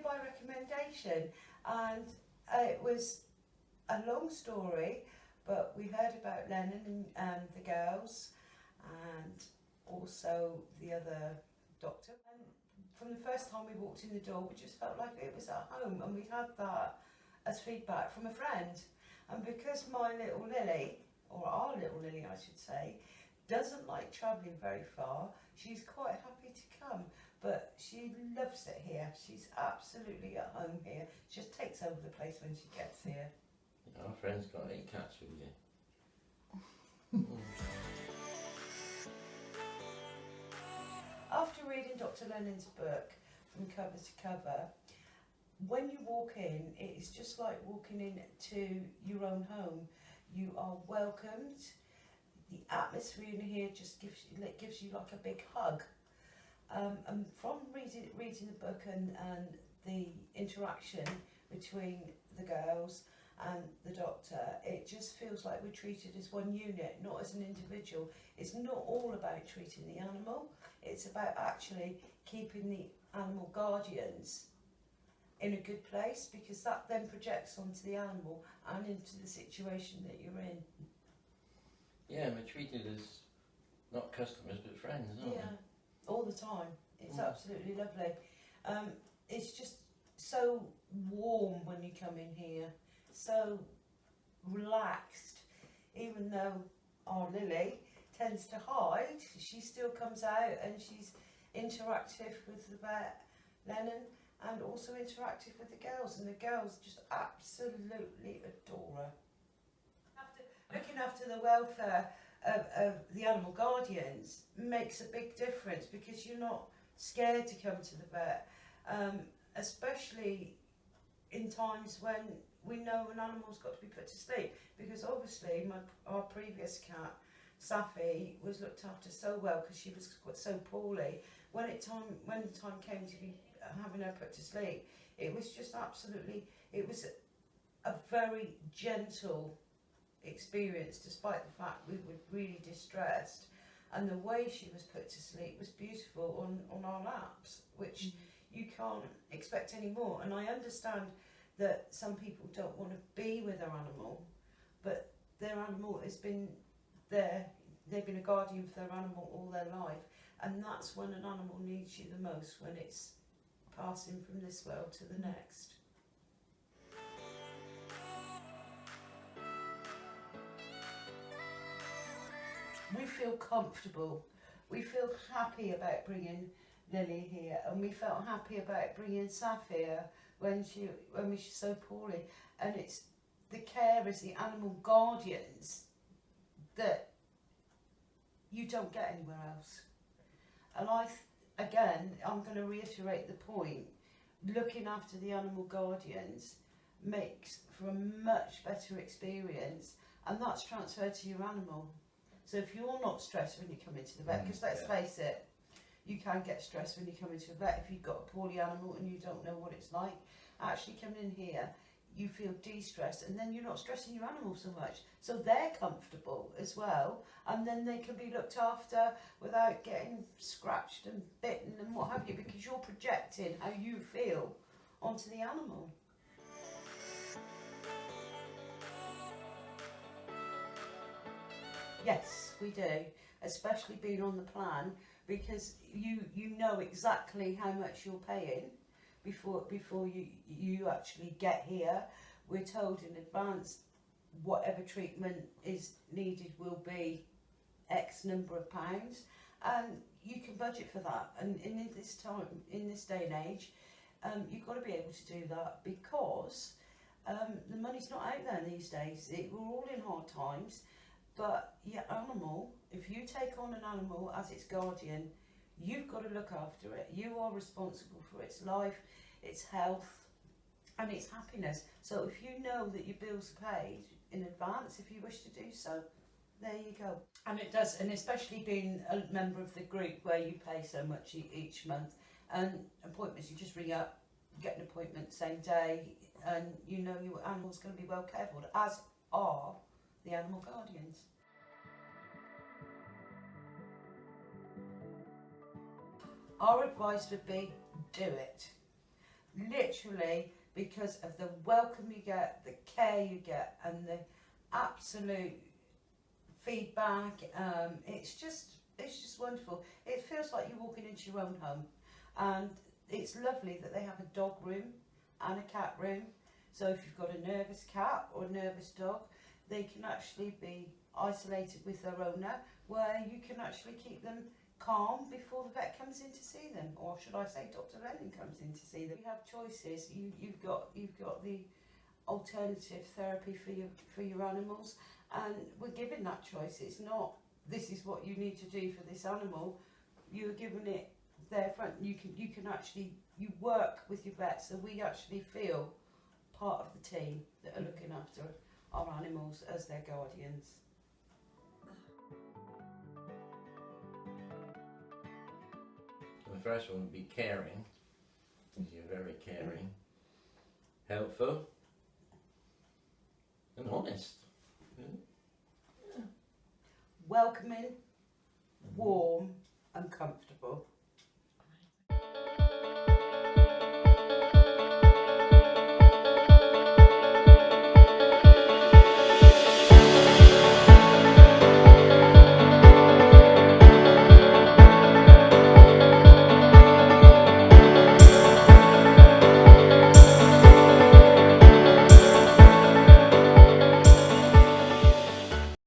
by recommendation, and it was a long story, but we heard about Lennon and the girls, and also the other doctor. And from the first time we walked in the door, we just felt like it was at home, and we had that as feedback from a friend. And because my little Lily, or our little Lily I should say, doesn't like travelling very far, she's quite happy to come, but she loves it here. She's absolutely at home here. She just takes over the place when she gets here. Our friend's got 8 cats with you. After reading Dr. Lennon's book from cover to cover, when you walk in, it is just like walking into your own home. You are welcomed. The atmosphere in here just gives you like a big hug. And from reading the book and the interaction between the girls and the doctor, it just feels like we're treated as one unit, not as an individual. It's not all about treating the animal, it's about actually keeping the animal guardians in a good place, because that then projects onto the animal and into the situation that you're in. Yeah, we're treated as not customers but friends, aren't Yeah, all the time. It's absolutely lovely. It's just so warm when you come in here, so relaxed. Even though our Lily tends to hide, she still comes out and she's interactive with the vet, Lennon, and also interactive with the girls, and the girls just absolutely adore her. Looking after the welfare of the animal guardians makes a big difference, because you're not scared to come to the vet, especially in times when we know an animal's got to be put to sleep, because obviously our previous cat, Safi, was looked after so well because she was so poorly. When the time came to be having her put to sleep, it was just absolutely, it was a very gentle experience, despite the fact we were really distressed, and the way she was put to sleep was beautiful on our laps, which you can't expect any more. And I understand that some people don't want to be with their animal, but their animal has been there, they've been a guardian for their animal all their life, and that's when an animal needs you the most, when it's passing from this world to the next. We feel comfortable, we feel happy about bringing Lily here, and we felt happy about bringing Saphir when she's so poorly. And it's the carers, the animal guardians, that you don't get anywhere else. And I'm going to reiterate the point, looking after the animal guardians makes for a much better experience, and that's transferred to your animal. So if you're not stressed when you come into the vet, because let's face it, you can get stressed when you come into a vet if you've got a poorly animal and you don't know what it's like. Actually coming in here, you feel de-stressed, and then you're not stressing your animal so much. So they're comfortable as well, and then they can be looked after without getting scratched and bitten and what have you, because you're projecting how you feel onto the animal. Yes, we do, especially being on the plan, because you know exactly how much you're paying before you actually get here. We're told in advance whatever treatment is needed will be X number of pounds, and you can budget for that. And in this day and age, you've got to be able to do that, because the money's not out there these days. We're all in hard times. But your animal, if you take on an animal as its guardian, you've got to look after it. You are responsible for its life, its health, and its happiness. So if you know that your bills are paid in advance, if you wish to do so, there you go. And it does, and especially being a member of the group where you pay so much each month. And appointments, you just ring up, get an appointment same day, and you know your animal's going to be well cared for, as are the animal guardians. Our advice would be, do it. literally because of the welcome you get, the care you get, and the absolute feedback. It's just wonderful. It feels like you're walking into your own home, and it's lovely that they have a dog room and a cat room. So if you've got a nervous cat or a nervous dog, they can actually be isolated with their owner, where you can actually keep them calm before the vet comes in to see them, or should I say Dr. Lennon comes in to see them. You have choices. You've got the alternative therapy for your animals, and we're given that choice. It's not, this is what you need to do for this animal. You're given it there front. You can actually, you work with your vet, so we actually feel part of the team that are looking after our animals as their guardians. The first one would be caring, because you're very caring, helpful, and honest. Welcoming, warm and comfortable.